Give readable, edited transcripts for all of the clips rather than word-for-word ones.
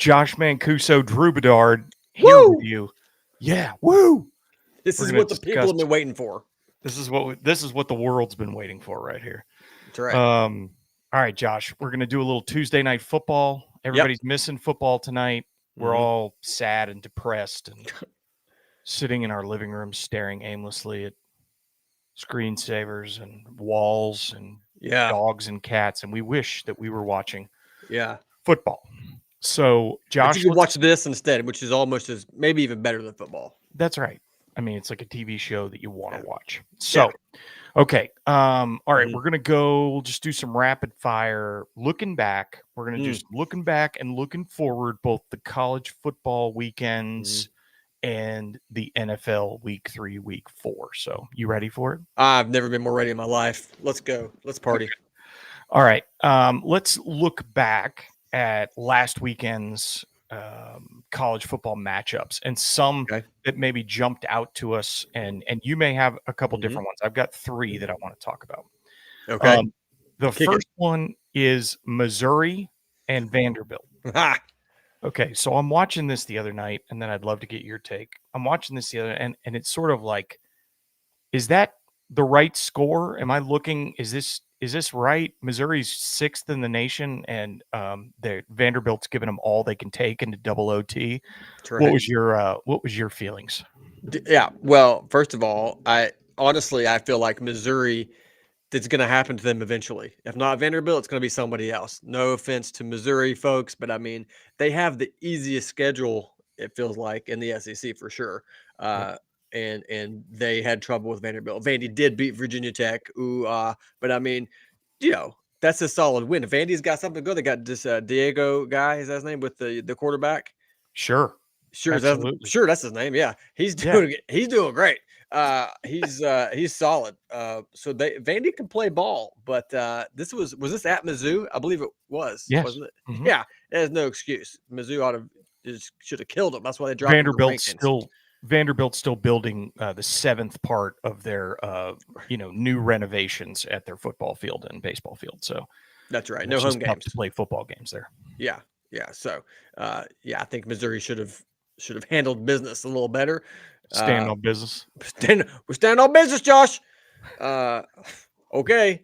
Josh Mancuso, Drew Bedard, here with Woo! you. Yeah, woo! This We're is going to what the people discuss. have been waiting for. This is what the world's been waiting for right here. That's right. All right, Josh. We're going to do a little Tuesday night football. Yep. Everybody's missing football tonight. We're Mhm. all sad and depressed and sitting in our living room staring aimlessly at screensavers and walls and Yeah. dogs and cats, and we wish that we were watching Yeah. football. So, But you Josh, can watch this instead, which is almost as maybe even better than football. that's right. I mean, it's like a TV show that you want Yeah. to watch. Yeah. So, okay. All right, Mhm. we're gonna go. We'll just do some rapid fire. Looking back, we're gonna do some looking back and looking forward, both the college football weekends and the NFL week 3, week 4. So, you ready for it? I've never been more ready in my life. Let's go. Let's party. Okay. All right. Let's look back at last weekend's college football matchups and some Okay. that maybe jumped out to us. And you may have a couple Mhm. different ones. I've got 3 that I want to talk about. Okay. The Kick it. first one is Missouri and Vanderbilt. Ha! Okay, so I'm watching this the other night, and then I'd love to get your take. I'm watching this the other, and it's sort of like, is that the right score? Am I looking? Is this right? Missouri's 6th in the nation, and the Vanderbilt's giving them all they can take into double OT. That's What right. was your feelings? Yeah. Well, first of all, I feel like Missouri, it's going to happen to them eventually. If not Vanderbilt, it's going to be somebody else. No offense to Missouri folks, but I mean, they have the easiest schedule, it feels like, in the SEC for sure. Yep. And they had trouble with Vanderbilt. Vandy did beat Virginia Tech. But I mean, that's a solid win. If Vandy's got something good, they got this Diego guy, is that his name, with the quarterback? Sure, absolutely. Sure, that's his name. Yeah. He's Yeah. doing great. He's solid. So Vandy can play ball, but this was this at Mizzou? I believe it was, Yes. wasn't it? Mhm. Yeah, there's no excuse. Mizzou should have killed him. That's why they dropped him in the rankings. Vanderbilt's still building the 7th part of their new renovations at their football field and baseball field. So That's right. it's No home just tough games. to play football games there. Yeah. Yeah. So I think Missouri should have handled business a little better. Stand on business. We stand on business, Josh. Okay.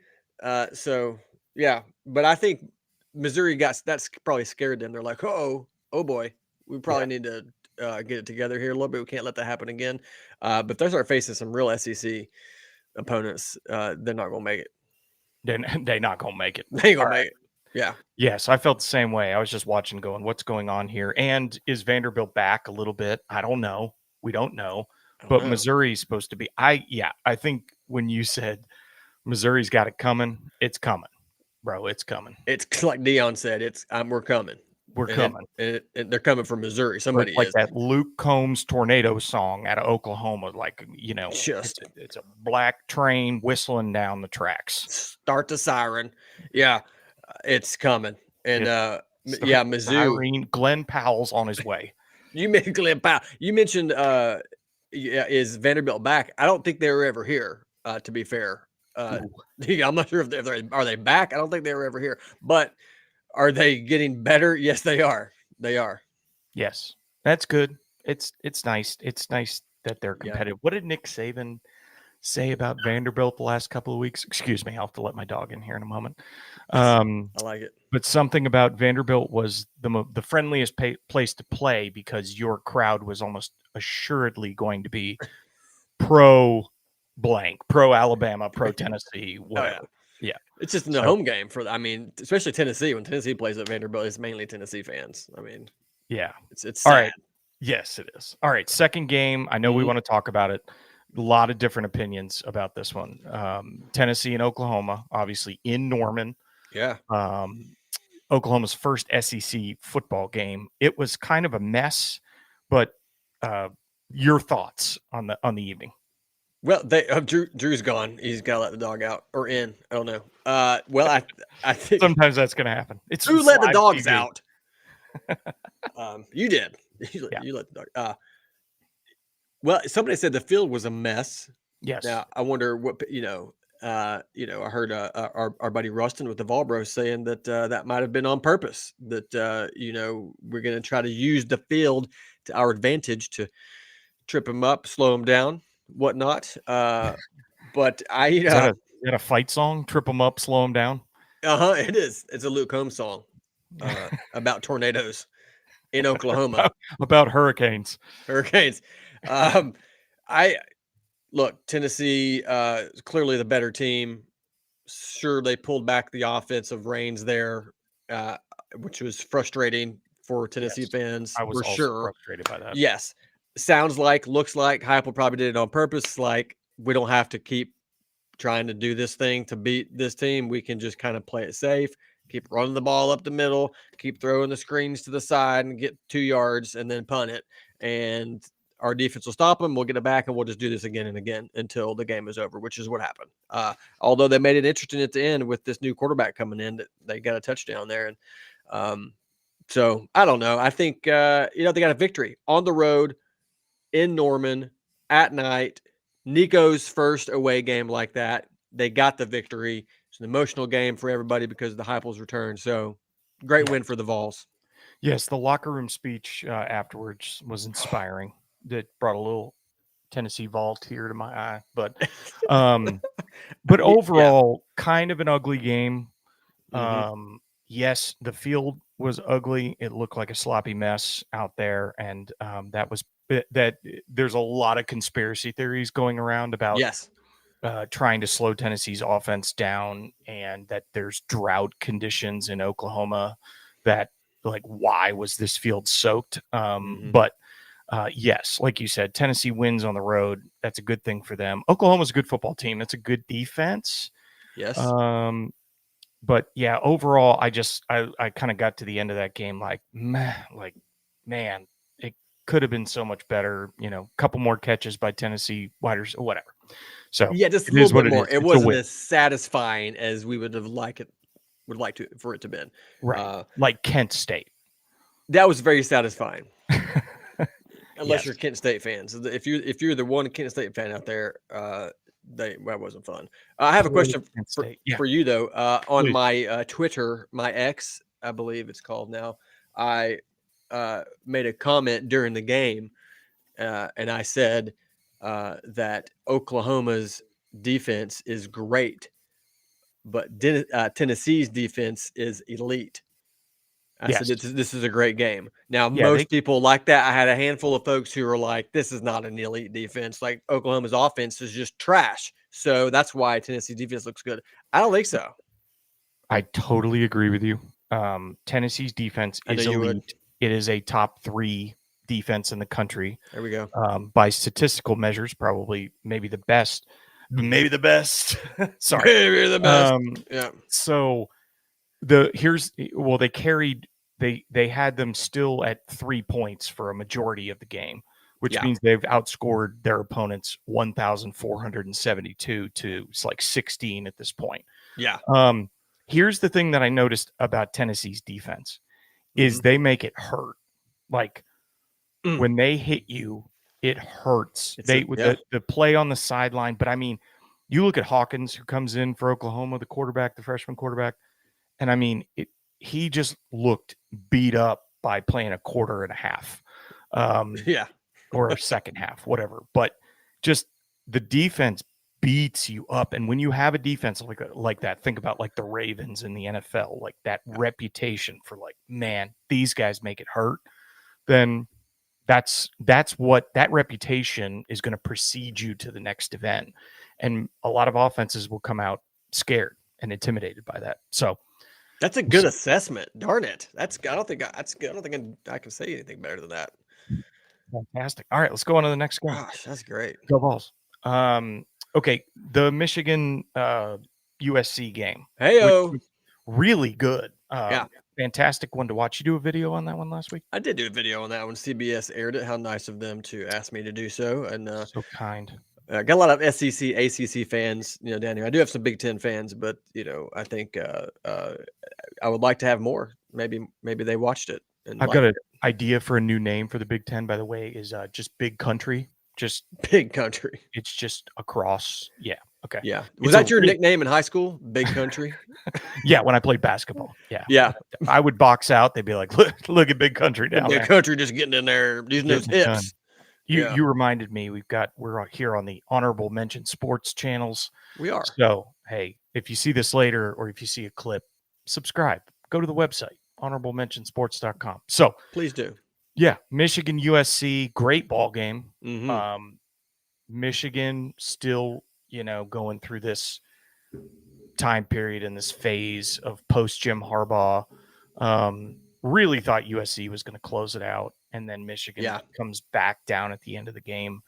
So yeah, but I think Missouri that's probably scared them. They're like, oh boy, we probably need to get it together here a little bit. We can't let that happen again. But if they start facing some real SEC opponents, they're not gonna make it. They're not gonna make it. They ain't All gonna right. make it. Yeah. Yes, I felt the same way. I was just watching, going, "What's going on here?" And is Vanderbilt back a little bit? I don't know. We don't know. I don't But know. Missouri's supposed to be. I think when you said Missouri's got it coming, it's coming, bro. It's coming. It's like Dion said. We're coming. We're coming. And they're coming from Missouri. Or Somebody it's like is. that Luke Combs tornado song out of Oklahoma. Like, Just it's a black train whistling down the tracks. start the siren. Yeah, it's coming. And So Mizzou. Irene, Glenn Powell's on his way. You mentioned Glenn Powell. You mentioned is Vanderbilt back? I don't think they were ever here. To be fair, I'm not sure if they back. I don't think they were ever here. But are they getting better? Yes, they are. They are. Yes, that's good. It's nice. It's nice that they're competitive. Yeah. What did Nick Saban say about Vanderbilt the last couple of weeks? Excuse me, I'll have to let my dog in here in a moment. I like it. But something about Vanderbilt was the friendliest place to play because your crowd was almost assuredly going to be pro blank, pro Alabama, pro Tennessee, whatever. Yeah. It's just in the home game especially Tennessee. When Tennessee plays at Vanderbilt, it's mainly Tennessee fans. Yeah. It's all sad. right. Yes, it is. All right. Second game. I know we want to talk about it. A lot of different opinions about this one. Tennessee and Oklahoma, obviously in Norman. Yeah. Oklahoma's first SEC football game. It was kind of a mess, but your thoughts on the evening? Well, Drew's gone. He's got to let the dog out or in. I don't know. Well, I think sometimes that's going to happen. It's Drew let the dogs TV. out. You did. You let the dog. Well, somebody said the field was a mess. Yes. Now I wonder what I heard our buddy Rustin with the Volbro saying that that might have been on purpose. That we're going to try to use the field to our advantage to trip him up, slow him down, whatnot. But Is that a fight song? Trip them up, slow them down. it is. It's a Luke Combs song about tornadoes in Oklahoma. about hurricanes. Hurricanes. I look, Tennessee is clearly the better team. Sure, they pulled back the offensive reins there, which was frustrating for Tennessee fans. I was for also sure. frustrated by that. Yes. Looks like Heupel probably did it on purpose. Like, we don't have to keep trying to do this thing to beat this team. We can just kind of play it safe, keep running the ball up the middle, keep throwing the screens to the side and get 2 yards and then punt it. And our defense will stop them. We'll get it back and we'll just do this again and again until the game is over, which is what happened. Although they made it interesting at the end with this new quarterback coming in, that they got a touchdown there. And so I don't know. I think, they got a victory on the road in Norman at night. Nico's first away game like that. They got the victory. It's an emotional game for everybody because of the Heupel's return. So great win for the Vols. Yes, the locker room speech afterwards was inspiring. That brought a little Tennessee Vol tear to my eye. But overall, kind of an ugly game. Yes, the field was ugly. It looked like a sloppy mess out there, and that there's a lot of conspiracy theories going around about trying to slow Tennessee's offense down, and that there's drought conditions in Oklahoma. That, like, why was this field soaked? But yes, like you said, Tennessee wins on the road. That's a good thing for them. Oklahoma's a good football team. That's a good defense. Yes. But yeah, overall, I kind of got to the end of that game like, man, it could have been so much better. A couple more catches by Tennessee wide or whatever. So yeah, just a little bit more. It wasn't as satisfying as we would like for it to been. Right, like Kent State. That was very satisfying. Unless you're Kent State fans. If you're the one Kent State fan out there, that wasn't fun. I have a question for you though. On my Twitter, my X, I believe it's called now, I made a comment during the game, and I said that Oklahoma's defense is great, but Tennessee's defense is elite. I said this is a great game. Now, most people like that. I had a handful of folks who were like, this is not an elite defense. Like, Oklahoma's offense is just trash. So that's why Tennessee's defense looks good. I don't think so. I totally agree with you. Tennessee's defense is elite. It is a top 3 defense in the country. There we go. By statistical measures, probably maybe the best. Maybe the best. Sorry. Maybe the best. Yeah. So they had them still at 3 points for a majority of the game, which means they've outscored their opponents 1,472 to 16 at this point. Yeah. Here's the thing that I noticed about Tennessee's defense is they make it hurt. Like, when they hit you, it hurts. The play on the sideline, but I mean, you look at Hawkins, who comes in for Oklahoma, the freshman quarterback, and I mean, he just looked beat up by playing a quarter and a half, or a second half, whatever. But just the defense beats you up, and when you have a defense like that, think about like the Ravens in the NFL, like that reputation for like, man, these guys make it hurt. Then that's what that reputation is going to precede you to the next event, and a lot of offenses will come out scared and intimidated by that. So. That's a good assessment. Darn it. I don't think I can say anything better than that. Fantastic. All right, let's go on to the next game. Gosh, that's great. Go Vols. Okay, the Michigan USC game. Heyo. Really good. Fantastic one to watch. You do a video on that one last week? I did do a video on that one. CBS aired it. How nice of them to ask me to do so. And so kind. Got a lot of SEC, ACC fans, down here. I do have some Big Ten fans, but I think I would like to have more. Maybe they watched it. And I've got an idea for a new name for the Big Ten, by the way, is just Big Country. Just Big Country. It's just across Okay. Yeah. Was It's a that your real- nickname in high school? Big Country? Yeah, when I played basketball. Yeah. Yeah. I would box out. They'd be like, look at Big Country The down Big there. Country just getting in there, using those Getting it done. hips. You Yeah. you reminded me we're out here on the Honorable Mention Sports channels. We are. So, hey, if you see this later or if you see a clip, subscribe. Go to the website, honorablementionsports.com. So, Please do. yeah, Michigan USC, great ball game. Mhm. Michigan still, going through this time period and this phase of post Jim Harbaugh. Really thought USC was going to close it out, and then Michigan Yeah. comes back down at the end of the game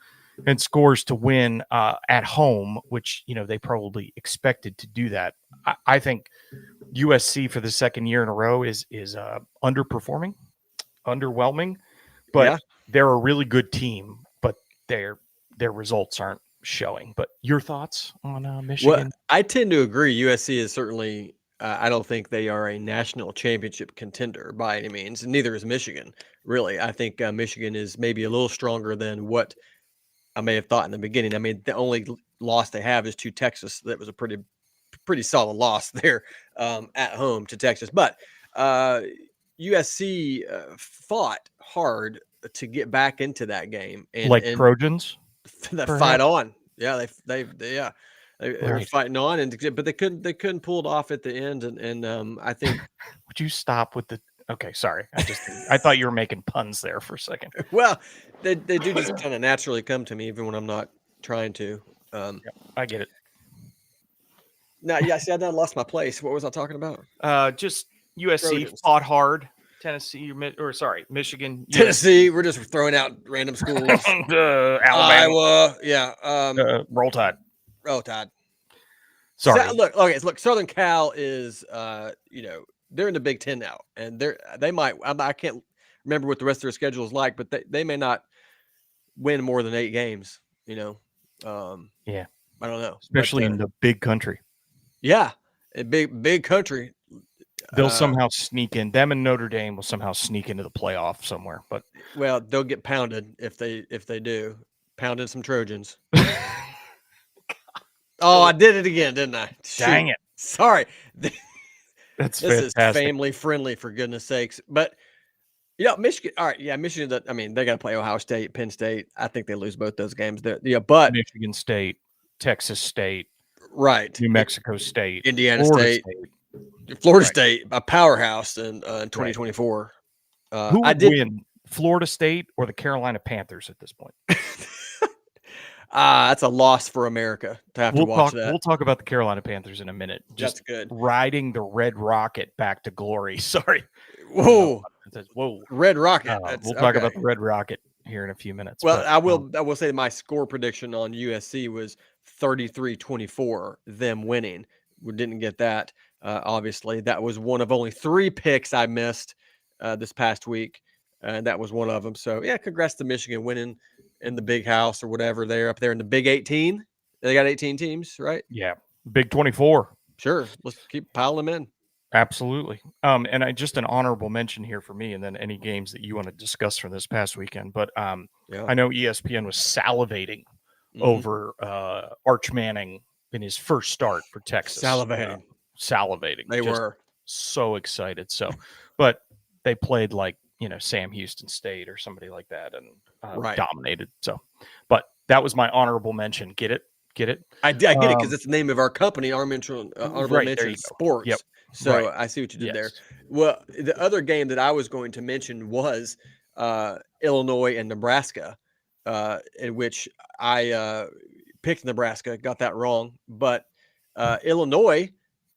and scores to win at home, which they probably expected to do that. I think USC for the second year in a row is underperforming, underwhelming, but Yeah. they're a really good team, but their results aren't showing. But your thoughts on Michigan? Well, I tend to agree. USC is certainly. I don't think they are a national championship contender by any means. Neither is Michigan. Really, I think Michigan is maybe a little stronger than what I may have thought in the beginning. I mean, the only loss they have is to Texas. That was a pretty solid loss there at home to Texas. But USC fought hard to get back into that game Like Trojans? that perhaps? fight on. Yeah, they were Right. fighting on, but they couldn't pull it off at the end. And I think Would you stop with the? Okay, sorry. I thought you were making puns there for a second. well, they do just kind of naturally come to me even when I'm not trying to. I get it. Now, yeah, see, I done lost my place. What was I talking about? Just USC Trojans. fought hard. Tennessee, Michigan, Tennessee. We're just throwing out random schools. Alabama, Iowa, yeah. Roll Tide. Oh, Todd. Sorry, Look. Southern Cal is, they're in the Big Ten now, and they might. I can't remember what the rest of their schedule is like, but they may not win more than 8 games. Yeah. I don't know, especially in the big country. yeah, a big country. They'll somehow sneak in. Them and Notre Dame will somehow sneak into the playoff somewhere. But Well, they'll get pounded if they do. Pounded some Trojans. Oh, I did it again, didn't I? Dang Shoot. it. Sorry. That's This is fantastic. family friendly, for goodness sakes. But Michigan. All right, yeah, Michigan. I mean, they got to play Ohio State, Penn State. I think they lose both those games. But Michigan State, Texas State, right, New Mexico State, Indiana Florida State, State. Florida Right. State, a powerhouse in 2024. Who would win, Florida State or the Carolina Panthers at this point? That's a loss for America to have to watch that. We'll talk about the Carolina Panthers in a minute. Just That's good. riding the Red Rocket back to glory. Sorry. Whoa, Whoa. Red Rocket. We'll talk about the Red Rocket here in a few minutes. Well, but, I will say my score prediction on USC was 33-24, them winning. We didn't get that. Obviously, that was one of only 3 picks I missed this past week, and that was one of them. So, yeah, congrats to Michigan winning in the big house or whatever. They're up there in the Big 18. They got 18 teams, right? yeah, Big 24. Sure. Let's keep piling them in. Absolutely. And I just an honorable mention here for me, and then any games that you want to discuss from this past weekend. But I know ESPN was salivating over Arch Manning in his first start for Texas. Salivating. They just were so excited. So, but they played like Sam Houston State or somebody like that, and dominated. So, but that was my honorable mention. Get it? I get it because it's the name of our company, Honorable Mention Sports. Yep. So I see what you did there. Well, the other game that I was going to mention was Illinois and Nebraska, in which I picked Nebraska, got that wrong. But Illinois,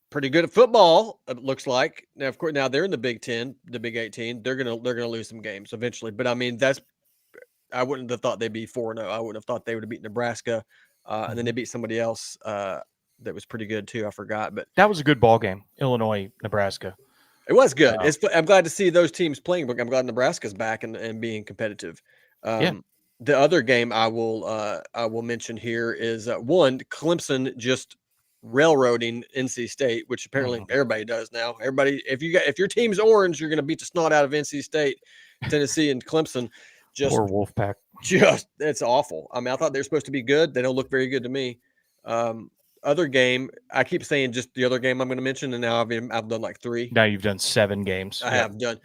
pretty good at football, it looks like. Now, of course, they're in the Big 10, the Big 18. They're gonna lose some games eventually. But I mean, I wouldn't have thought they'd be 4-0. I wouldn't have thought they would have beat Nebraska, and then they beat somebody else that was pretty good too. I forgot, but that was a good ball game. Illinois, Nebraska. It was good. I'm glad to see those teams playing, but I'm glad Nebraska's back and being competitive. The other game I will mention here is one Clemson just railroading NC State, which apparently everybody does now. Everybody, if your team's orange, you're going to beat the snot out of NC State, Tennessee, and Clemson. Or Wolfpack. It's awful. I mean, I thought they were supposed to be good. They don't look very good to me. other game, I keep saying just the other game I'm going to mention, and now I've done like 3. Now you've done 7 games. I Yeah. have done.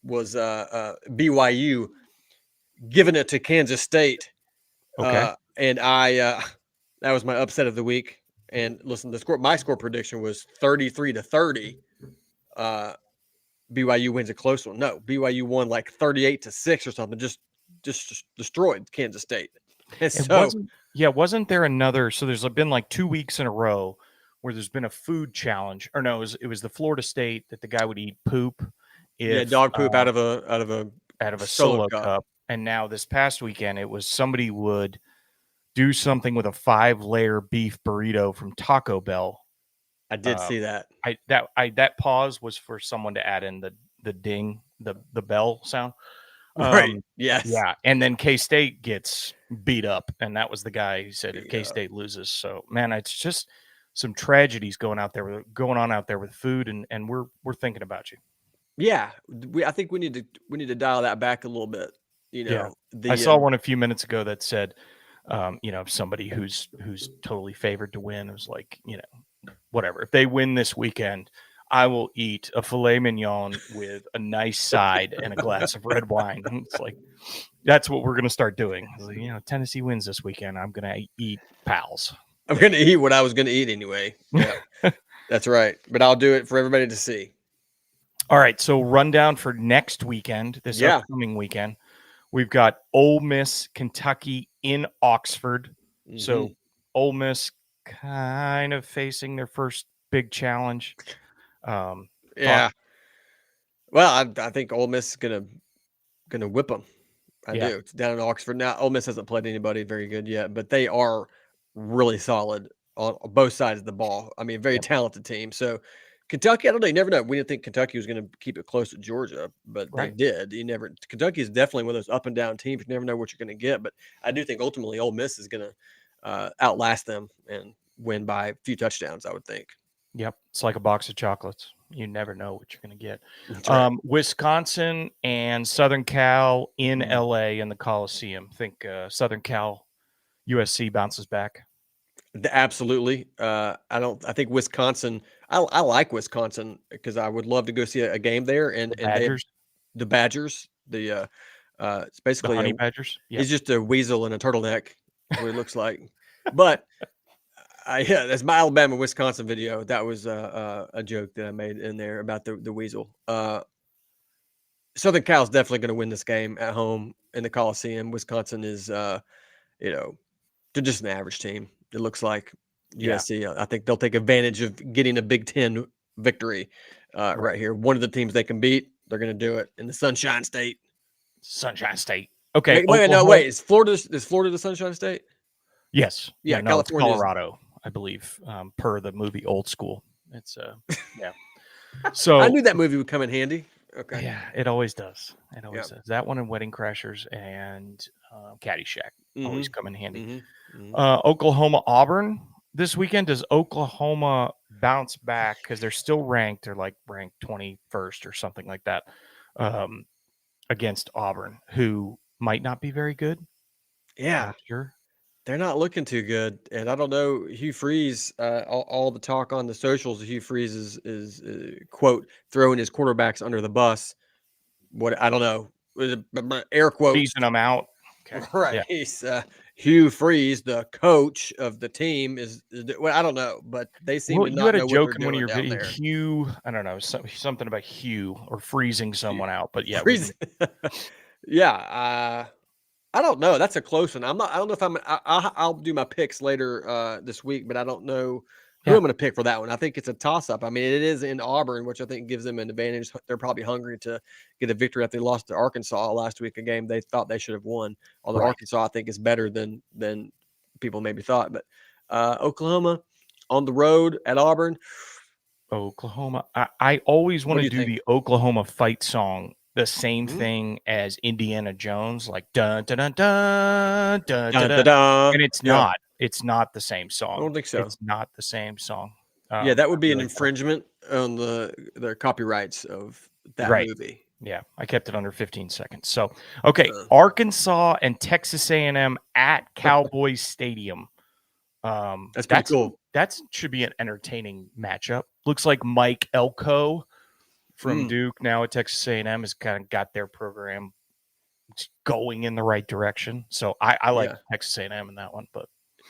Was BYU giving it to Kansas State. Okay. And that was my upset of the week. And listen, my score prediction was 33-30. BYU wins a close one. No, BYU won like 38-6 or something. Just destroyed Kansas State. And so wasn't there another? So there's been like 2 weeks in a row where there's been a food challenge, or no, it was the Florida State that the guy would eat poop. Dog poop out of a solo cup. And now this past weekend, it was somebody would do something with a 5-layer beef burrito from Taco Bell. I did see that. That pause was for someone to add in the ding, the bell sound. Right. Yes. Yeah. And then K-State gets beat up, and that was the guy who said if K-State loses. So man, it's just some tragedies going on out there with food, and we're thinking about you. Yeah, I think we need to dial that back a little bit. I saw one a few minutes ago that said, somebody who's totally favored to win. It was like, whatever. If they win this weekend, I will eat a filet mignon with a nice side and a glass of red wine. And it's like, that's what we're going to start doing. Like, Tennessee wins this weekend, I'm going to eat Pals. I'm going to eat what I was going to eat anyway. Yeah, that's right. But I'll do it for everybody to see. All right. So rundown for next weekend, this upcoming weekend, we've got Ole Miss, Kentucky in Oxford. Mm-hmm. So Ole Miss kind of facing their first big challenge. Yeah. Well, I think Ole Miss is gonna whip them. I do. It's down in Oxford now. Ole Miss hasn't played anybody very good yet, but they are really solid on both sides of the ball. I mean, very talented team. So Kentucky, I don't know. You never know. We didn't think Kentucky was going to keep it close to Georgia, but they did. Kentucky is definitely one of those up and down teams. You never know what you're going to get, but I do think ultimately Ole Miss is going to outlast them and win by a few touchdowns, I would think. Yep. It's like a box of chocolates. You never know what you're going to get. Right. Wisconsin and Southern Cal in LA in the Coliseum. I think Southern Cal USC bounces back. Absolutely. I think Wisconsin, I like Wisconsin because I would love to go see a game there. And the Badgers, it's basically the Honey Badgers. Yep. He's just a weasel in a turtleneck, what it looks like. But that's my Alabama Wisconsin video. That was a joke that I made in there about the weasel. Southern Cal is definitely going to win this game at home in the Coliseum. Wisconsin is, they're just an average team. It looks like USC. I think they'll take advantage of getting a Big Ten victory right here. One of the teams they can beat, they're going to do it in the Sunshine State. Sunshine State. Okay. Wait. Is Florida the Sunshine State? Yes. Yeah. No, it's Colorado, I believe, per the movie Old School. It's yeah. So I knew that movie would come in handy. Okay. Yeah, it always does. It always does. That one and Wedding Crashers and Caddyshack always come in handy. Oklahoma Auburn this weekend. Does Oklahoma bounce back because they're still ranked? They're like ranked 21st or something like that against Auburn, who might not be very good. Yeah, not sure. They're not looking too good, and I don't know. Hugh Freeze, all the talk on the socials, Hugh Freeze is quote throwing his quarterbacks under the bus. What I don't know, air quotes, teasing them out. Okay. Right, yeah. He's Hugh Freeze, the coach of the team, is well, I don't know, but they seem to not know what they're doing. You had a joke in one of your videos, Hugh. I don't know, something about Hugh or freezing someone out, but yeah, yeah. I don't know. That's a close one. I don't know if I'll do my picks later this week, but I don't know who I'm going to pick for that one. I think it's a toss-up. I mean, it is in Auburn, which I think gives them an advantage. They're probably hungry to get a victory after they lost to Arkansas last week, a game they thought they should have won. Although Arkansas, I think, is better than people maybe thought. But Oklahoma on the road at Auburn. Oklahoma. I always want to do the Oklahoma fight song. The same thing as Indiana Jones, like dun dun dun dun dun dun, dun, dun. And it's not. It's not the same song. I don't think so. It's not the same song. Yeah, that would be an infringement on the copyrights of that movie. Yeah, I kept it under 15 seconds. So, okay, Arkansas and Texas A&M at Cowboys Stadium. That's pretty cool. That should be an entertaining matchup. Looks like Mike Elko from Duke, now at Texas A&M, has kind of got their program going in the right direction. So I like Texas A&M in that one. But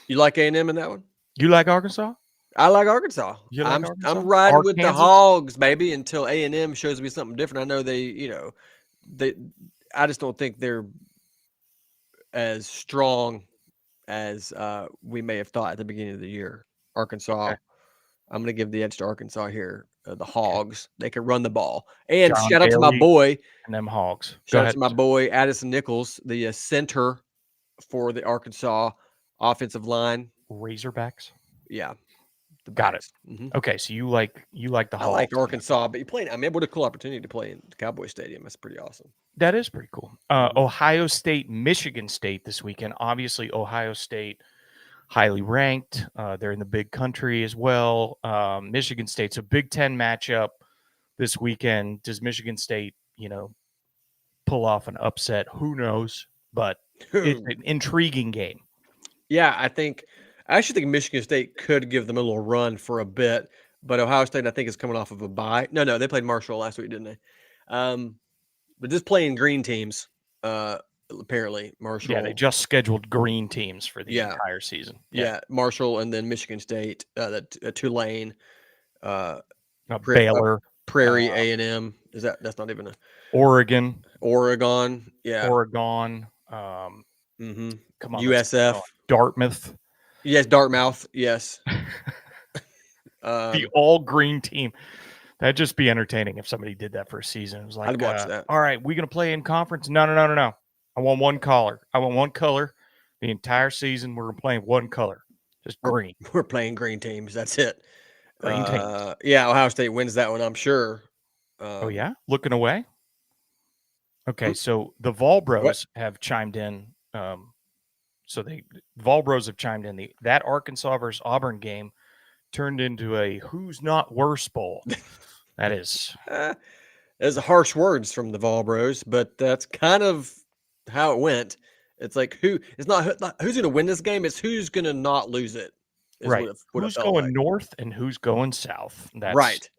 you like A&M in that one? You like Arkansas? I like Arkansas. You like Arkansas? I'm riding with the Hogs, baby, until A&M shows me something different. I know I just don't think they're as strong as we may have thought at the beginning of the year. Arkansas, I'm going to give the edge to Arkansas here. The Hogs, they can run the ball. And John shout out to my Bailey boy. And them Hogs. Shout out to my boy, Addison Nichols, the center for the Arkansas offensive line. Razorbacks? Yeah. Got it. Mm-hmm. Okay, so you like the Hogs. I like Arkansas, but you playing. I mean, what a cool opportunity to play in the Cowboy Stadium. That's pretty awesome. That is pretty cool. Ohio State, Michigan State this weekend. Obviously, Ohio State highly ranked. They're in the big country as well. Michigan State's a Big Ten matchup this weekend. Does Michigan State, pull off an upset? Who knows? But it's an intriguing game. Yeah, I actually think Michigan State could give them a little run for a bit, but Ohio State, I think, is coming off of a bye. No, they played Marshall last week, didn't they? But just playing green teams, apparently Marshall. Yeah, they just scheduled green teams for the entire season. Yeah, Marshall and then Michigan State, Tulane, Baylor, Prairie A&M. That's not even Oregon. Yeah. Oregon. Come on, USF. Dartmouth. Yes, Dartmouth. Yes. The all green team. That'd just be entertaining if somebody did that for a season. It was like, I'd watch that. All right, we gonna play in conference? No. I want one color. The entire season. We're playing one color, just green. We're playing green teams. That's it. Green teams. Yeah, Ohio State wins that one, I'm sure. Looking away. Okay, so the Vol Bros have chimed in. Vol Bros have chimed in. That Arkansas versus Auburn game turned into a who's not worse bowl. That is. There's harsh words from the Vol Bros, but that's kind of how it went. It's like who's going to win this game. It's who's going to not lose it. Right. Who's going north and who's going south. That's, right.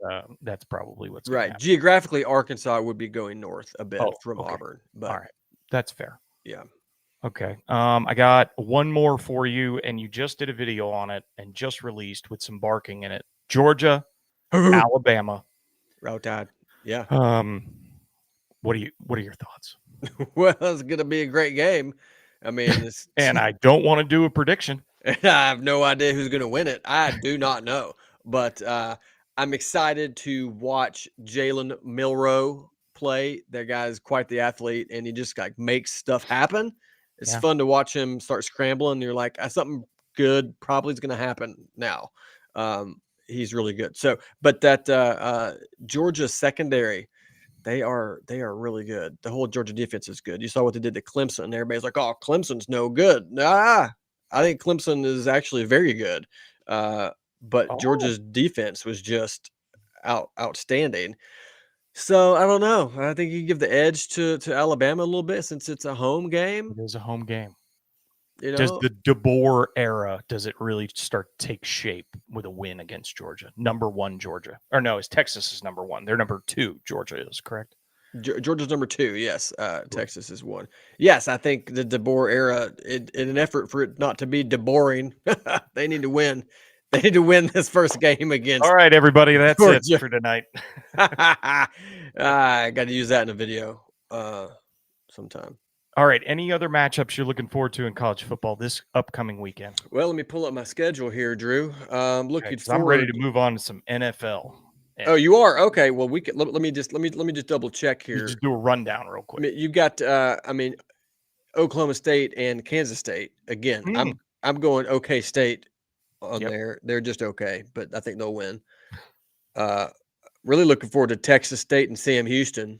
That's probably what's right. Geographically, Arkansas would be going north a bit from Auburn. But all right. That's fair. Yeah. Okay. I got one more for you, and you just did a video on it and just released with some barking in it. Georgia, Alabama. Route Tide. Yeah. What are your thoughts? Well, it's going to be a great game. I mean, and I don't want to do a prediction. I have no idea who's going to win it. I do not know, but I'm excited to watch Jalen Milroe play. That guy is quite the athlete, and he just makes stuff happen. It's fun to watch him start scrambling. You're like, something good probably is going to happen now. He's really good. So, but that Georgia secondary, they are really good. The whole Georgia defense is good. You saw what they did to Clemson, and everybody's like, "Oh, Clemson's no good." Nah, I think Clemson is actually very good. But Georgia's defense was just outstanding. So I don't know. I think you give the edge to Alabama a little bit since it's a home game. It is a home game. Does the DeBoer era, does it really start to take shape with a win against Georgia? Number one, Georgia. Or no, Texas is number one. They're number two, Georgia is, correct? Georgia's number two, yes. Texas is one. Yes, I think the DeBoer era, in an effort for it not to be DeBoring, they need to win. They need to win this first game against. All right, everybody, that's Georgia. It for tonight. I got to use that in a video sometime. All right, any other matchups you're looking forward to in college football this upcoming weekend? Well, let me pull up my schedule here, Drew. Looking forward. I'm ready to move on to some NFL. Oh, you are? Okay. Well, we can let me just double check here. Just do a rundown real quick. I mean, you got Oklahoma State and Kansas State again. I'm going OK State on there. They're just okay, but I think they'll win. Really looking forward to Texas State and Sam Houston.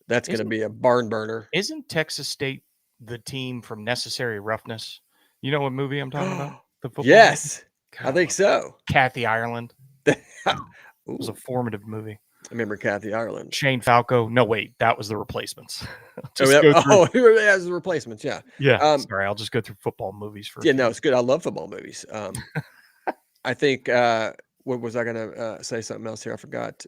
That's going to be a barn burner. Isn't Texas State the team from Necessary Roughness? You know what movie I'm talking about? The football yes, movie? I think so. Kathy Ireland. It was a formative movie. I remember Kathy Ireland. Shane Falco. No, wait, that was the replacements. Oh, Just go through. as the replacements. Yeah. Yeah, Um, sorry, I'll just go through football movies for a yeah, few no, minutes. it's good. I love football movies. I think, what was I going to say something else here? I forgot.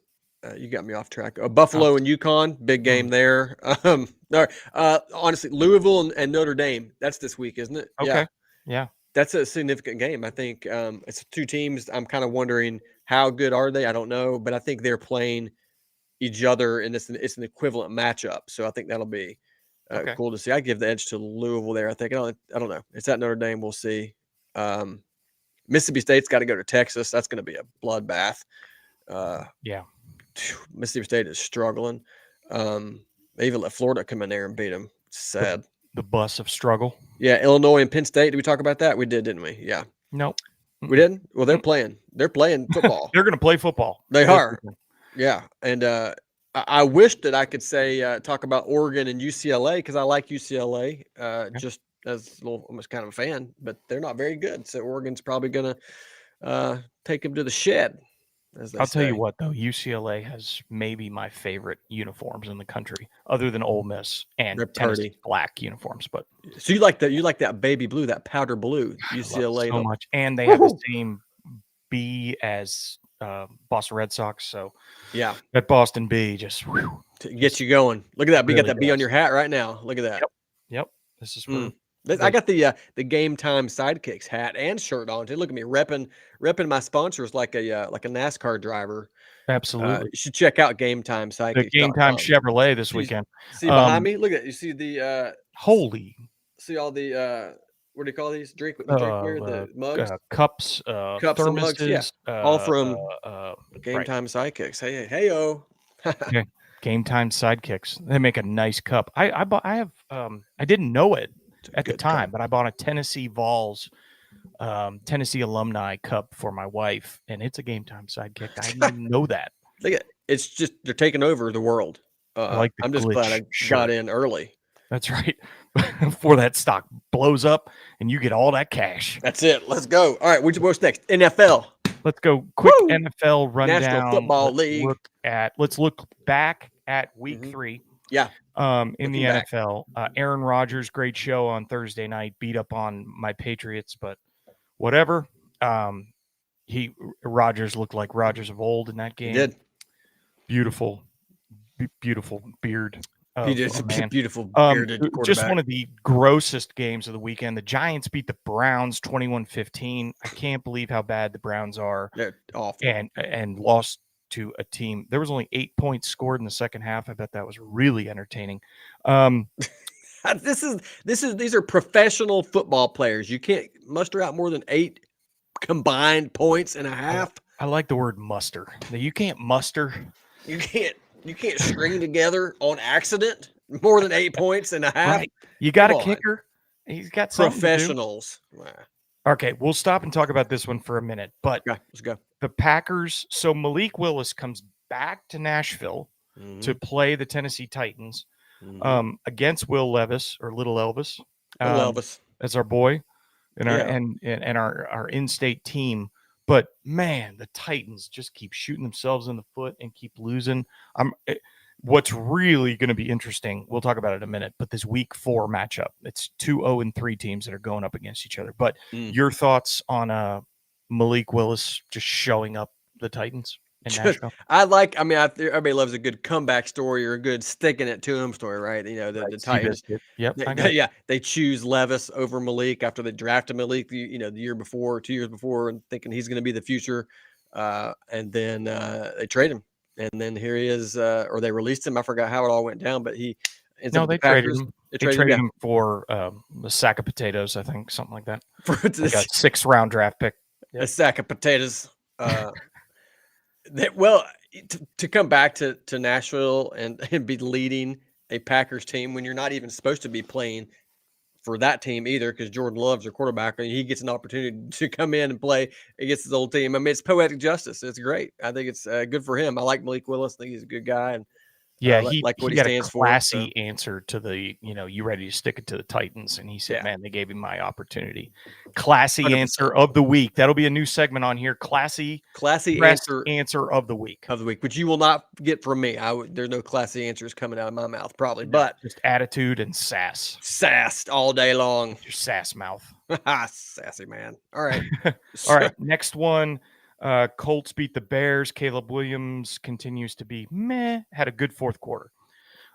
You got me off track. Buffalo and UConn, big game there. All right. Honestly, Louisville and Notre Dame. That's this week, isn't it? Yeah, Okay. Yeah. that's a significant game. I think it's two teams. I'm kind of wondering how good are they? I don't know, but I think they're playing each other, and it's an equivalent matchup. So I think that'll be Okay. cool to see. I give the edge to Louisville there. I think I don't know. It's at Notre Dame. We'll see. Mississippi State's got to go to Texas. That's going to be a bloodbath. Yeah. Mississippi State is struggling. They even let Florida come in there and beat them. It's sad. The bus of struggle. Yeah, Illinois and Penn State. Did we talk about that? We did, didn't we? Yeah. Nope. We didn't? Well, they're playing. They're playing football. They're going to play football. They are. Yeah. And I wish that I could say talk about Oregon and UCLA because I like UCLA just as almost kind of a fan, but they're not very good. So Oregon's probably going to take them to the shed. I'll tell you what, though, UCLA has maybe my favorite uniforms in the country, other than Ole Miss and Tennessee black uniforms. But so you like that baby blue, that powder blue, UCLA so much, and they have the same B as Boston Red Sox. So yeah, that Boston B just to get you going. Look at that. You got that B on your hat right now. Look at that. Yep. This is for. I got the Game Time Sidekicks hat and shirt on too. Look at me repping my sponsors like a NASCAR driver. Absolutely, you should check out Game Time Sidekicks. The Game Time Chevrolet this weekend. See behind me. Look at it. You see the holy. See all the what do you call these? Drinkware, the mugs, cups, thermoses, and mugs. Yeah, all from Game Time Sidekicks. Hey, okay. Game Time Sidekicks. They make a nice cup. I didn't know it at the time, but I bought a Tennessee Vols, Tennessee alumni cup for my wife, and it's a Game Time Sidekick. I didn't even know that. Look at it's just they're taking over the world. I'm just glad I got in early. That's right. Before that stock blows up and you get all that cash. That's it. Let's go. All right, what's next? NFL. Let's go quick. Woo! NFL rundown. National Football League. Let's look back at week 3. Yeah. In the NFL, Aaron Rodgers, great show on Thursday night, beat up on my Patriots, but whatever. Rodgers looked like Rodgers of old in that game. He did. Beautiful beard. He did a beautiful bearded quarterback. Just one of the grossest games of the weekend. The Giants beat the Browns 21-15. I can't believe how bad the Browns are. They're awful. And lost to a team. There was only 8 points scored in the second half. I bet that was really entertaining. These are professional football players. You can't muster out more than 8 combined points and a half. I like the word muster. You can't muster. You can't string together on accident more than 8 points and a half. Right. You got a kicker. He's got some professionals. Okay, we'll stop and talk about this one for a minute. But let's go. The Packers. So Malik Willis comes back to Nashville to play the Tennessee Titans against Will Levis or Little Elvis. Elvis. As our boy and our in-state team. But man, the Titans just keep shooting themselves in the foot and keep losing. What's really going to be interesting, we'll talk about it in a minute, but this week 4 matchup, it's 2 0-3 teams that are going up against each other. But your thoughts on Malik Willis just showing up the Titans in Nashville? Everybody loves a good comeback story or a good sticking it to him story, right? The Titans. Yep. They choose Levis over Malik after they drafted Malik, the year before, 2 years before, and thinking he's going to be the future. And then they trade him. And then here he is, or they released him. I forgot how it all went down, but they traded him. They traded him for a sack of potatoes, I think, something like that. For like a 6th-round draft pick. Yep. A sack of potatoes. To come back to Nashville and be leading a Packers team when you're not even supposed to be playing for that team either, because Jordan Love's their quarterback and he gets an opportunity to come in and play against his old team. I mean, it's poetic justice. It's great. I think it's good for him. I like Malik Willis. I think he's a good guy. And Yeah, like what he he had a stands for. So classy answer to the, you ready to stick it to the Titans, and he said, yeah, "Man, they gave him my opportunity." Classy 100%. answer of the week. That'll be a new segment on here. Classy Classy press answer answer of the week. of the week, which you will not get from me. There's no classy answers coming out of my mouth, probably, No, but just attitude and sass. sassed all day long. With your sass mouth. Sassy man. All right. All So, right, next one. Colts beat the Bears. Caleb Williams continues to be meh. Had a good fourth quarter.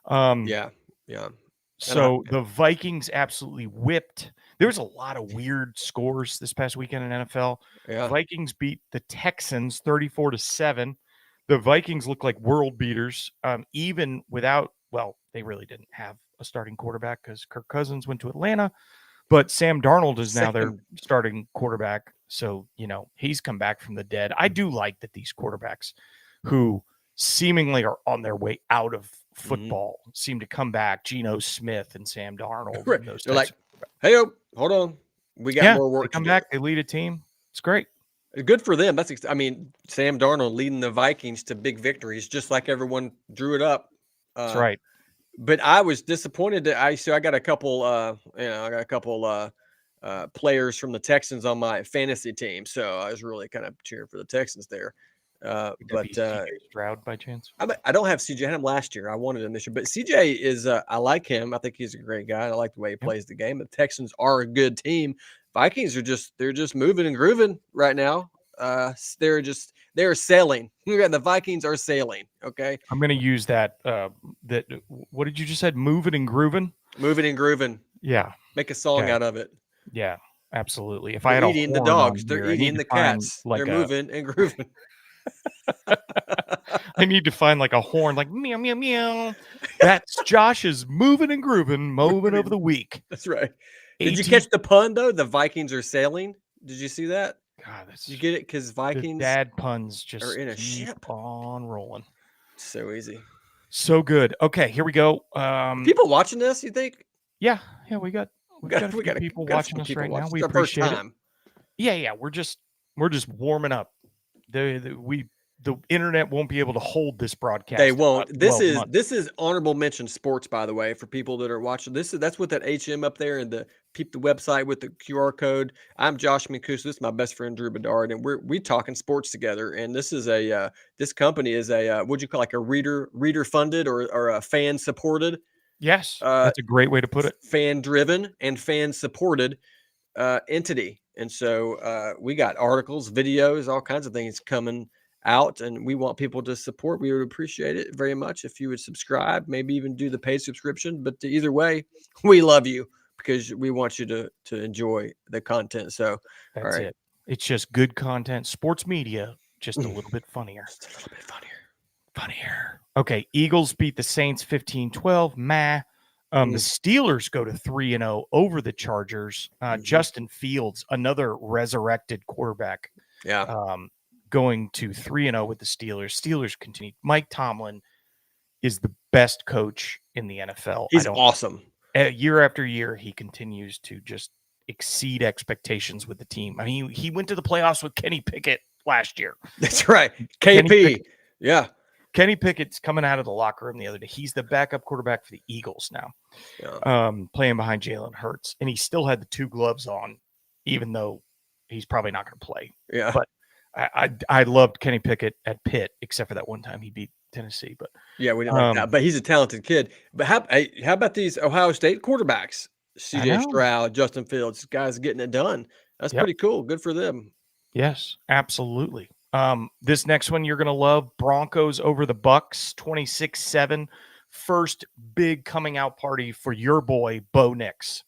yeah, yeah. And So the Vikings absolutely whipped. There was a lot of weird scores this past weekend in NFL. yeah, Vikings beat the Texans 34-7. The Vikings look like world beaters, even without, well, they really didn't have a starting quarterback because Kirk Cousins went to Atlanta, but Sam Darnold is now their Sam. starting quarterback. So, he's come back from the dead. I do like that these quarterbacks who seemingly are on their way out of football seem to come back. Geno Smith and Sam Darnold Right. and those They're types. like, hey, hold on, we got more They work to come do. back, they lead a team. It's great. Good for them. I mean, Sam Darnold leading the Vikings to big victories, just like everyone drew it up. That's right. But I was disappointed that I got a couple, players from the Texans on my fantasy team, so I was really kind of cheering for the Texans there. Would that be CJ Stroud by chance? I don't have CJ. I had him last year. I wanted him this year, but CJ is. I like him. I think he's a great guy. I like the way he Yep. plays the game. The Texans are a good team. Vikings are they're just moving and grooving right now. They're sailing. The Vikings are sailing. Okay, I'm going to use that. What did you just said? Moving and grooving. moving and grooving. Yeah, Make a song yeah, out of it. yeah. Absolutely. If I They're had a eating the horn on dogs. They're here, I need eating to the find cats. like They're moving and grooving. I need to find like a horn, like meow meow meow. That's Josh's moving and grooving moment of the week. That's right. Did you 18 catch the pun though? The Vikings are sailing. Did you see that? God, that's You get it because the Vikings dad puns are just in a keep ship. on rolling. So easy. So good. Okay, here we go. People watching this, you think? Yeah, we got a We few got people got watching some us people right now. watching. We It's our first appreciate it. time. Yeah, we're just warming up. The internet won't be able to hold this broadcast. They won't. about This 12 months. is honorable mention sports, by the way, for people that are watching. That's what that HM up there and the website with the QR code. I'm Josh Mancuso. This is my best friend Drew Bedard, and we talking sports together. And this is this company is what'd you call like a reader funded or a fan supported. Yes, that's a great way to put it. Fan driven and fan supported entity. And so we got articles, videos, all kinds of things coming out, and we want people to support. We would appreciate it very much if you would subscribe, maybe even do the paid subscription. But either way, we love you because we want you to enjoy the content. So That's all right. it. It's just good content, sports media, just a little bit funnier. Just a little bit Funnier. Okay, Eagles beat the Saints 15-12. The Steelers go to 3-0 over the Chargers. Justin Fields, another resurrected quarterback. Yeah. Going to 3-0 with the Steelers. Steelers continue. Mike Tomlin is the best coach in the NFL. He's awesome. Year after year, he continues to just exceed expectations with the team. I mean, he went to the playoffs with Kenny Pickett last year. That's right. KP. Yeah. Kenny Pickett's coming out of the locker room the other day. He's the backup quarterback for the Eagles now, playing behind Jalen Hurts. And he still had the 2 gloves on, even though he's probably not going to play. Yeah. But I loved Kenny Pickett at Pitt, except for that one time he beat Tennessee. But yeah, we didn't like that. But he's a talented kid. But how about these Ohio State quarterbacks? CJ Stroud, Justin Fields, guys getting it done. That's pretty cool. Good for them. Yes, absolutely. This next one you're going to love. Broncos over the Bucks, 26-7. First big coming out party for your boy, Bo Nix.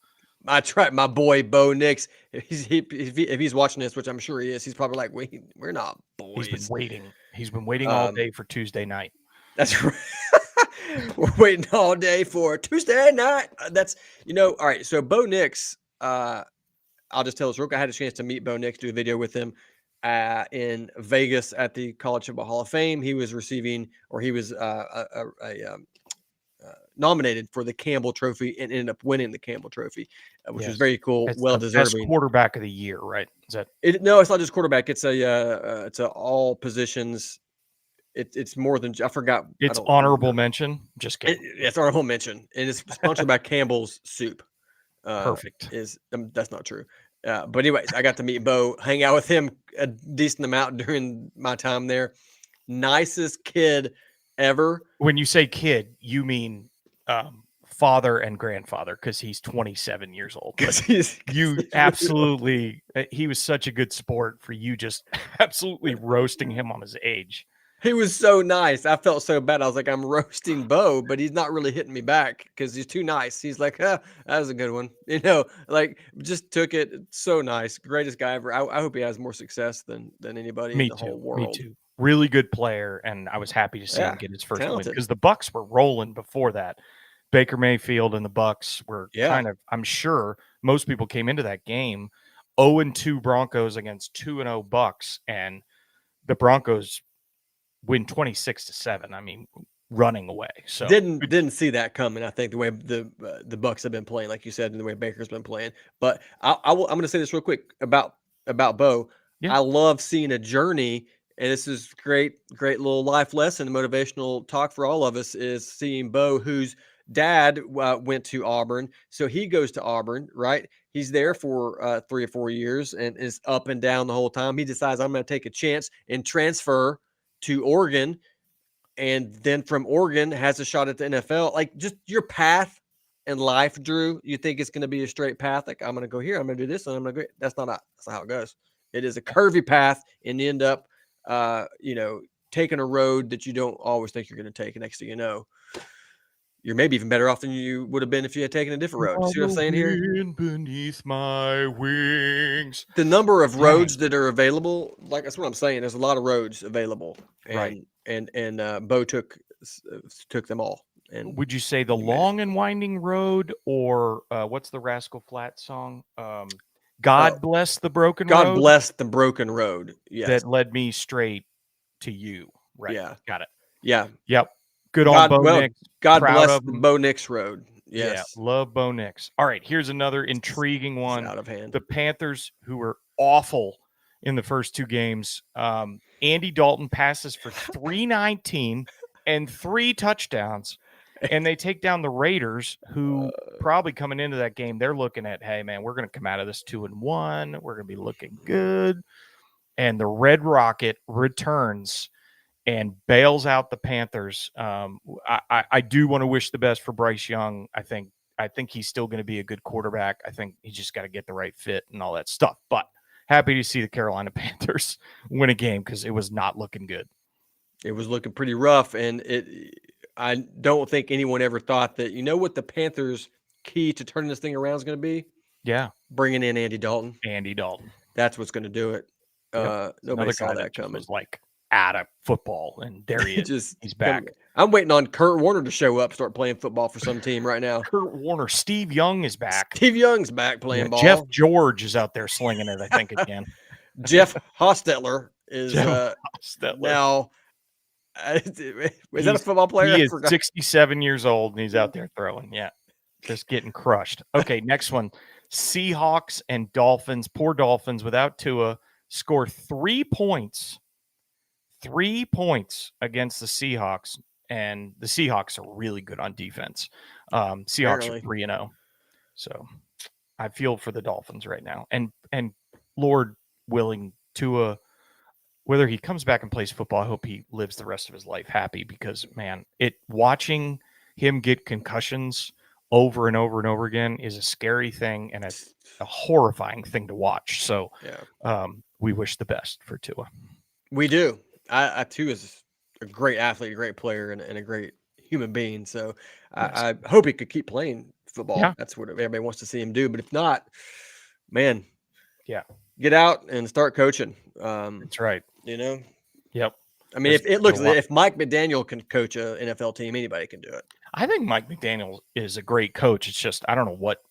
I tried my boy Bo Nix. If he's watching this, which I'm sure he is, he's probably like, we're not boys. He's been waiting all day for Tuesday night. That's right. We're waiting all day for Tuesday night. That's all right. So Bo Nix, I'll just tell this real quick. I had a chance to meet Bo Nix, do a video with him in Vegas at the College Football Hall of Fame. He was receiving, or he was nominated for the Campbell Trophy and ended up winning the Campbell Trophy, which was very cool. Well deserving. Best quarterback of the year, right? Is that it? No, it's not just quarterback. It's a all positions It's more than I forgot. It's honorable mention. Just kidding. It's honorable mention, and it's sponsored by Campbell's Soup. Perfect. That's not true. But anyways, I got to meet Bo, hang out with him a decent amount during my time there. Nicest kid ever. When you say kid, you mean father and grandfather, because he's 27 years old. Absolutely, he was such a good sport for you, just absolutely roasting him on his age. He was so nice. I felt so bad. I was like, I'm roasting Bo, but he's not really hitting me back because he's too nice. He's like, that was a good one. Like just took it. So nice. Greatest guy ever. I hope he has more success than anybody in the whole world. Me too. Really good player, and I was happy to see him get his first win, because the Bucks were rolling before that. Baker Mayfield and the Bucks were kind of, I'm sure most people came into that game 0-2 Broncos against 2-0 Bucks, and the Broncos win 26-7. I mean, running away. So didn't see that coming. I think the way the Bucks have been playing, like you said, and the way Baker's been playing. But I'm going to say this real quick about Bo. Yeah. I love seeing a journey, and this is great little life lesson, motivational talk for all of us, is seeing Bo, whose dad went to Auburn, so he goes to Auburn, right? He's there for 3 or 4 years and is up and down the whole time. He decides, I'm going to take a chance and transfer to Oregon, and then from Oregon has a shot at the NFL. Like, just your path in life, Drew, you think it's going to be a straight path? Like, I'm going to go here, I'm going to do this, and I'm going to go. That's not how it goes. It is a curvy path, and you end up, taking a road that you don't always think you're going to take. And next thing you know, you're maybe even better off than you would have been if you had taken a different road. See what I'm saying here? Beneath my wings. The number of roads that are available, like, that's what I'm saying. There's a lot of roads available, right? And Bo took them all. And would you say the long and winding road, or what's the Rascal Flatts song? God bless the broken road. God bless the broken road. Yes, that led me straight to you. Right. Yeah. Got it. Yeah. Yep. Good on Bo Nix. God bless the Bo Nix road. Yes. Yeah, love Bo Nix. All right, here's another intriguing one. It's out of hand. The Panthers, who were awful in the first 2 games. Andy Dalton passes for 319 and 3 touchdowns, and they take down the Raiders, who probably coming into that game, they're looking at, hey, man, we're going to come out of this 2-1. We're going to be looking good. And the Red Rocket returns and bails out the Panthers. I do want to wish the best for Bryce Young. I think he's still going to be a good quarterback. I think he just got to get the right fit and all that stuff. But happy to see the Carolina Panthers win a game, because it was not looking good. It was looking pretty rough, and I don't think anyone ever thought that, what the Panthers' key to turning this thing around is going to be? Yeah. Bringing in Andy Dalton. That's what's going to do it. Yep. Nobody saw that coming. Was like out of football, and there he is. He's back. I'm waiting on Kurt Warner to show up, start playing football for some team right now. Kurt Warner. Steve Young is back. Steve Young's back playing ball. Jeff George is out there slinging it, I think, again. Jeff Hostetler is now. Is that a football player? He is 67 years old, and he's out there throwing. Yeah, just getting crushed. Okay, next one. Seahawks and Dolphins. Poor Dolphins without Tua score 3 points. 3 points against the Seahawks, and the Seahawks are really good on defense. Seahawks are 3-0. So I feel for the Dolphins right now. And Lord willing, Tua, whether he comes back and plays football, I hope he lives the rest of his life happy, because, man, watching him get concussions over and over and over again is a scary thing, and it's a horrifying thing to watch. So we wish the best for Tua. We do. I too is a great athlete, a great player, and a great human being. So I hope he could keep playing football. Yeah. That's what everybody wants to see him do. But if not, man, get out and start coaching. That's right. Yep. I mean, if Mike McDaniel can coach an NFL team, anybody can do it. I think Mike McDaniel is a great coach. It's just, I don't know what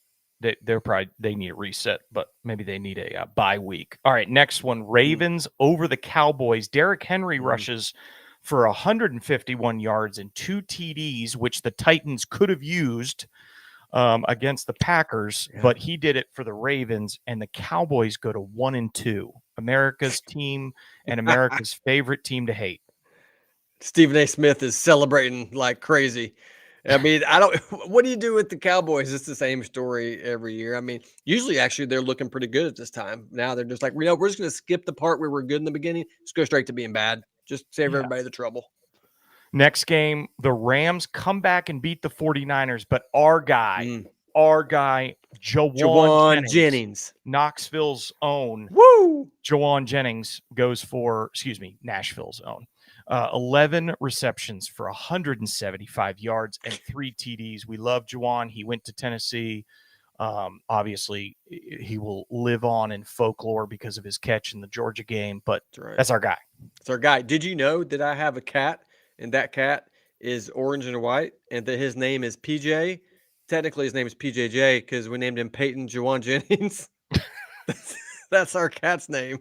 they need a reset, but maybe they need a bye week. All right, next one. Ravens over the Cowboys. Derrick Henry rushes for 151 yards and 2 TDs, which the Titans could have used against the Packers, but he did it for the Ravens, and the Cowboys go to 1-2. America's team and America's favorite team to hate. Stephen A. Smith is celebrating like crazy. I mean, I don't. What do you do with the Cowboys? It's the same story every year. I mean, usually, actually, they're looking pretty good at this time. Now they're just like, we're just going to skip the part where we're good in the beginning. Just go straight to being bad. Just save Yeah. everybody the trouble. Next game, the Rams come back and beat the 49ers, but our guy, Jawan Jennings, Knoxville's own. Woo! Jawan Jennings goes for, Nashville's own. 11 receptions for 175 yards and 3 TDs. We love Jawan. He went to Tennessee. Obviously, he will live on in folklore because of his catch in the Georgia game, but that's our guy. That's our guy. Did you know that I have a cat, and that cat is orange and white, and that his name is PJ? Technically, his name is PJJ because we named him Peyton Jawan Jennings. That's our cat's name,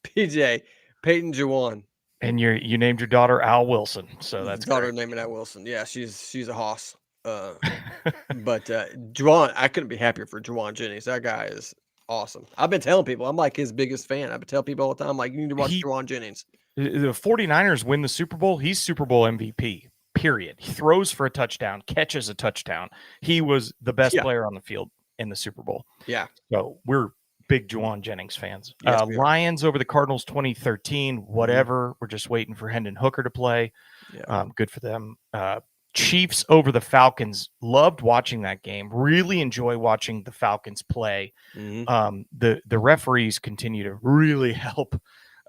PJ, Peyton Jawan. And you named your daughter Al Wilson, so that's daughter naming Al Wilson. Yeah, she's a hoss. But Jawan, I couldn't be happier for Jawan Jennings. That guy is awesome. I've been telling people I'm like his biggest fan. I've been telling people all the time, like, you need to watch Jawan Jennings. The 49ers win the Super Bowl. He's Super Bowl MVP, period. He throws for a touchdown, catches a touchdown. He was the best player on the field in the Super Bowl. Yeah. So we're big Jawan Jennings fans. Yes, Lions over the Cardinals 2013, whatever. Mm-hmm. We're just waiting for Hendon Hooker to play. Yeah. Good for them. Chiefs over the Falcons. Loved watching that game. Really enjoy watching the Falcons play. Mm-hmm. The referees continue to really help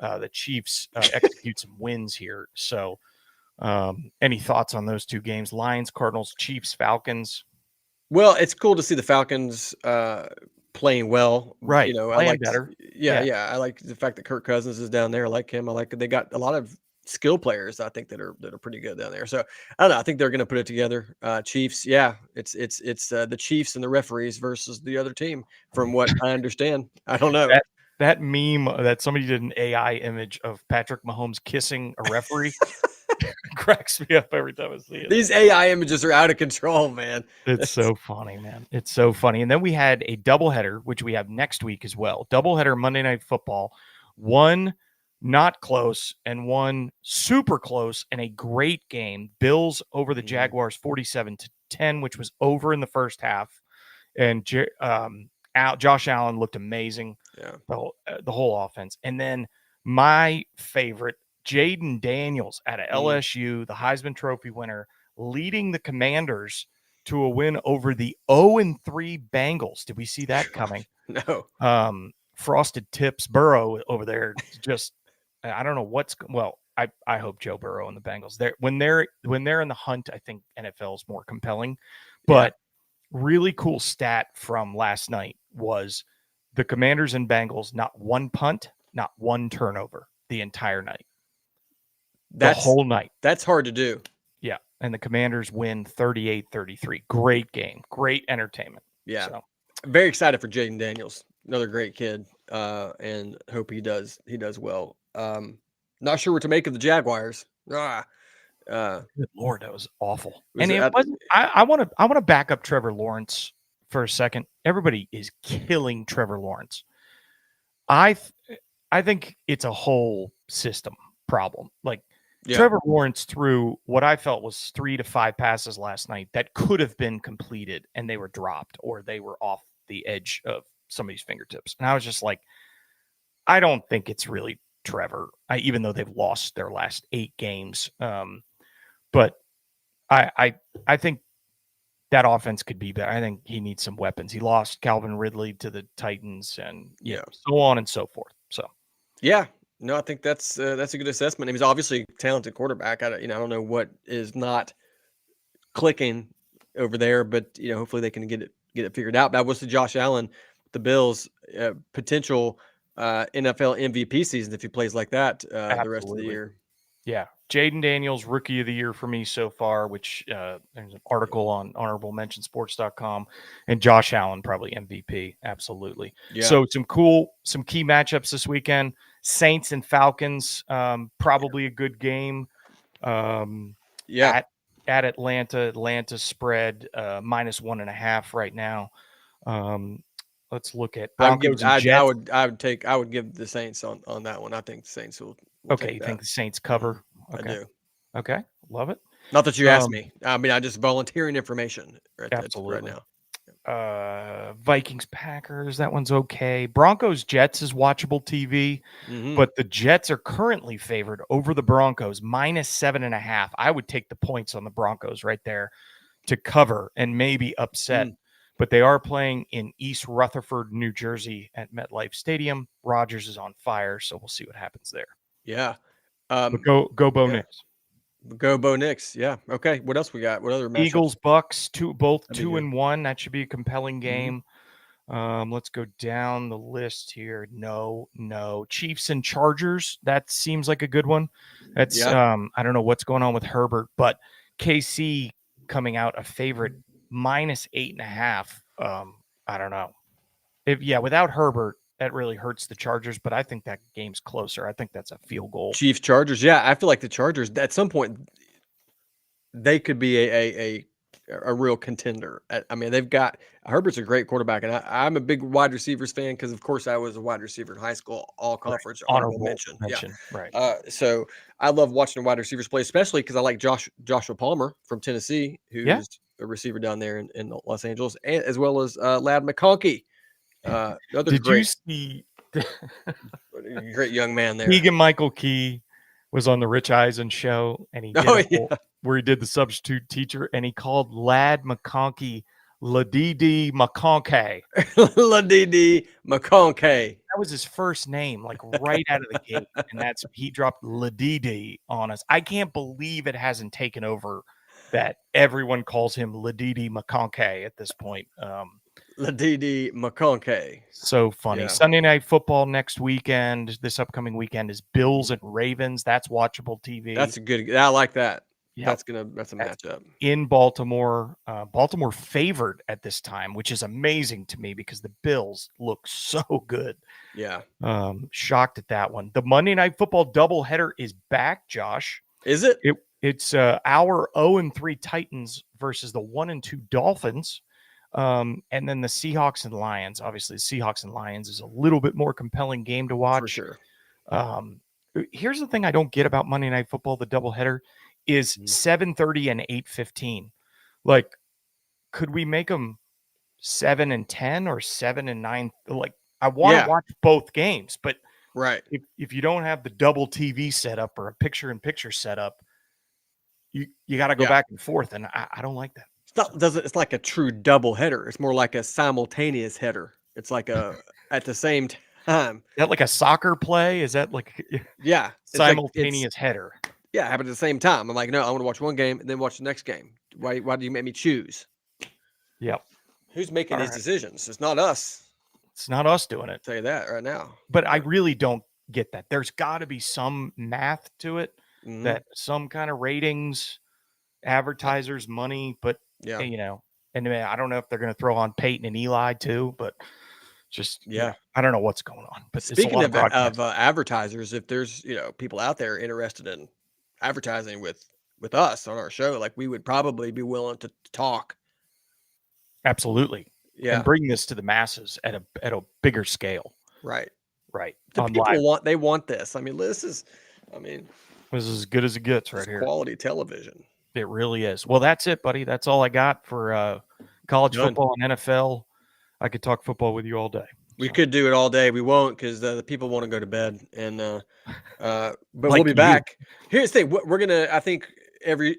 the Chiefs execute some wins here. So any thoughts on those two games? Lions, Cardinals, Chiefs, Falcons? Well, it's cool to see the Falcons playing well. Right. You know, playing I like better. Yeah. I like the fact that Kirk Cousins is down there. I like him. I like they got a lot of skill players, I think, that are pretty good down there. So I don't know. I think they're going to put it together. Chiefs, yeah, it's the Chiefs and the referees versus the other team, from what I understand. I don't know. That meme that somebody did an AI image of Patrick Mahomes kissing a referee cracks me up every time I see it. These AI images are out of control, man. It's so funny, man. It's so funny. And then we had a doubleheader, which we have next week as well. Doubleheader Monday Night Football. One not close and one super close and a great game. Bills over the Jaguars 47-10, which was over in the first half. And Josh Allen looked amazing. Yeah, the whole offense. And then my favorite, Jaden Daniels out of LSU, the Heisman Trophy winner, leading the Commanders to a win over the 0-3 Bengals. Did we see that coming? No. Frosted Tips Burrow over there. Just, I don't know I hope Joe Burrow and the Bengals. When they're in the hunt, I think NFL is more compelling. But really cool stat from last night was the Commanders and Bengals, not one punt, not one turnover the entire night. The whole night. That's hard to do. Yeah. And the Commanders win 38-33. Great game. Great entertainment. Yeah. So. Very excited for Jaden Daniels. Another great kid. And hope he does well. Not sure what to make of the Jaguars. Good Lord, that was awful. I want to back up Trevor Lawrence for a second. Everybody is killing Trevor Lawrence. I think it's a whole system problem. Like Trevor Lawrence threw what I felt was 3 to 5 passes last night that could have been completed and they were dropped or they were off the edge of somebody's fingertips. And I was just like, I don't think it's really Trevor, even though they've lost their last 8 games. But I think that offense could be better. I think he needs some weapons. He lost Calvin Ridley to the Titans and so on and so forth. So, yeah, no, I think that's a good assessment. He's obviously a talented quarterback. I don't know what is not clicking over there, but hopefully they can get it figured out. That was the Josh Allen, the Bills' potential NFL MVP season if he plays like that the rest of the year. Yeah. Jaden Daniels, Rookie of the Year for me so far, which there's an article on honorablementionsports.com, and Josh Allen, probably MVP. Absolutely. Yeah. So some key matchups this weekend. Saints and Falcons, probably a good game. At Atlanta. Atlanta spread -1.5 right now. Let's look at Broncos and Jets. I would give the Saints on that one. I think the Saints will okay, you think the Saints cover? Okay. I do. Okay, love it. Not that you asked Um, me. I mean, I just volunteering information right absolutely. now. Vikings Packers, that one's okay. Broncos Jets is watchable TV, Hmm. but the Jets are currently favored over the Broncos -7.5. I would take the points on the Broncos right there to cover and maybe upset. Mm, But they are playing in East Rutherford, New Jersey at MetLife Stadium. Rodgers is on fire, so we'll see what happens there. yeah. But Um, go Bo yeah. Nix. Go Bo Nix. Yeah. Okay. What else we got? What other matchups? Eagles Bucks, both That'd be two good. and one. That should be a compelling Hmm. game. Let's go down the list here. No. Chiefs and Chargers. That seems like a good one. That's Yeah. I don't know what's going on with Herbert, but KC coming out a favorite -8.5. I don't know. Without Herbert, that really hurts the Chargers, but I think that game's closer. I think that's a field goal. Chiefs Chargers. Yeah. I feel like the Chargers at some point they could be a real contender. I mean, they've got Herbert's a great quarterback, and I'm a big wide receivers fan because, of course, I was a wide receiver in high school, all Right. conference, honorable Honorable mention. Yeah. mention. Right. So I love watching the wide receivers play, especially because I like Joshua Palmer from Tennessee, Yeah. who's a receiver down there in Los Angeles, and as well as Lad McConkey, another Did you see great young man there. Keegan Michael Key was on the Rich Eisen show, and he did Oh a yeah, whole where he did the substitute teacher, and he called Lad McConkey Ladidi McConkey. Ladidi McConkey. That was his first name, like right out of the gate, and he dropped Ladidi on us. I can't believe it hasn't taken over that everyone calls him Ladidi McConkey at this point. Ladidi McConkey. So funny. Yeah. Sunday Night Football next weekend, this upcoming weekend is Bills and Ravens. That's watchable TV. That's a good. I like that. Yep. That's a That's matchup. in Baltimore. Baltimore favored at this time, which is amazing to me because the Bills look so good. Yeah. Shocked at that one. The Monday Night Football doubleheader is back, Josh. Is it? It's our 0-3 Titans versus the 1-2 Dolphins. And then the Seahawks and Lions. Obviously, the Seahawks and Lions is a little bit more compelling game to watch. For sure. Here's the thing I don't get about Monday Night Football, the doubleheader, is 7:30 and 8:15. Like, could we make them 7 and 10 or 7 and 9? Like, I want to watch both games, but right. If you don't have the double TV setup or a picture-in-picture setup, you got to go back and forth, and I don't like that. It's like a true double header. It's more like a simultaneous header. It's like at the same time. Is that like a soccer play? Is that like simultaneous header? Yeah, happen at the same time. I'm like, no, I want to watch one game and then watch the next game. Why do you make me choose? Yep. Who's making these decisions? It's not us. It's not us doing it. I'll tell you that right now. But I really don't get that. There's got to be some math to it, that some kind of ratings, advertisers, money, but and I don't know if they're going to throw on Peyton and Eli too, but just I don't know what's going on. But speaking of advertisers, if there's people out there interested in advertising with us on our show, like we would probably be willing to talk. Absolutely. Yeah. And bring this to the masses at a bigger scale. Right. The people want this. I mean, this is as good as it gets right here. Quality television. It really is. Well, that's it, buddy. That's all I got for college football and NFL. I could talk football with you all day. We could do it all day. We won't because the people want to go to bed. And but we'll be back. Here's the thing: we're gonna. I think every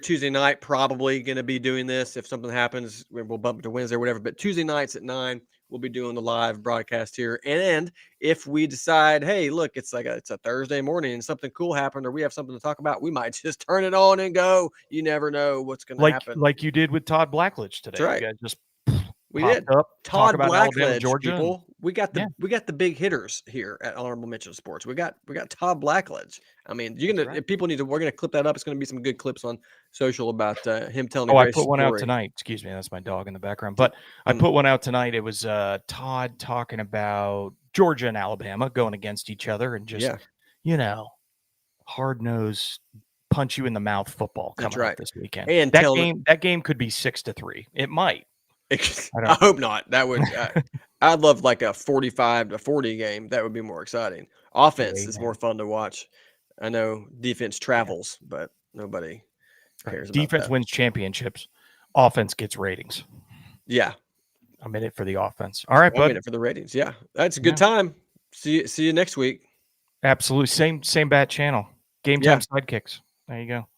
Tuesday night probably gonna be doing this. If something happens, we'll bump it to Wednesday or whatever. But Tuesday nights at 9, we'll be doing the live broadcast here. And if we decide, hey, look, it's a Thursday morning and something cool happened, or we have something to talk about, we might just turn it on and go. You never know what's gonna happen. Like you did with Todd Blackledge today. That's right. You guys just we did up, Todd Blackledge, Georgia. People. We got the big hitters here at Honorable Mention Sports. We got Todd Blackledge. I mean, if people we're gonna clip that up. It's gonna be some good clips on social about him telling. I put one out tonight. Excuse me, that's my dog in the background. But I put one out tonight. It was Todd talking about Georgia and Alabama going against each other and just hard nosed, punch you in the mouth football coming up this weekend. And that game could be 6-3. It might. I hope not. That would. I'd love like a 45-40 game. That would be more exciting. Offense is more fun to watch. I know defense travels, but Nobody Right. cares about Defense that. wins championships. Offense gets ratings. Yeah, I'm in it for the offense. All right, I'm bud. in it for the ratings. Yeah, that's a good Yeah, time. See you next week. absolutely. Same bat channel. Game time Yeah. sidekicks. There you go.